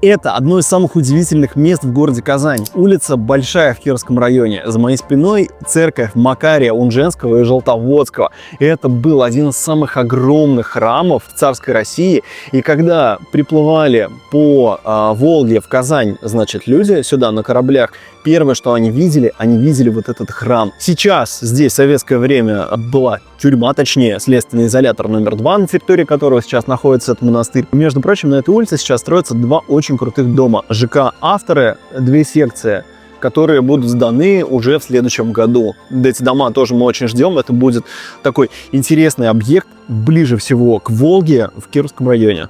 Это одно из самых удивительных мест в городе Казань. Улица Большая в Кировском районе. За моей спиной церковь Макария Унженского и Желтоводского. И это был один из самых огромных храмов в царской России. И когда приплывали по Волге в Казань, значит, люди сюда на кораблях, первое, что они видели вот этот храм. Сейчас здесь в советское время была тюрьма, точнее, следственный изолятор номер 2, на территории которого сейчас находится этот монастырь. Между прочим, на этой улице сейчас строятся два очень крутых дома. ЖК «Авторы», две секции, которые будут сданы уже в следующем году. Эти дома тоже мы очень ждем. Это будет такой интересный объект ближе всего к Волге в Кировском районе.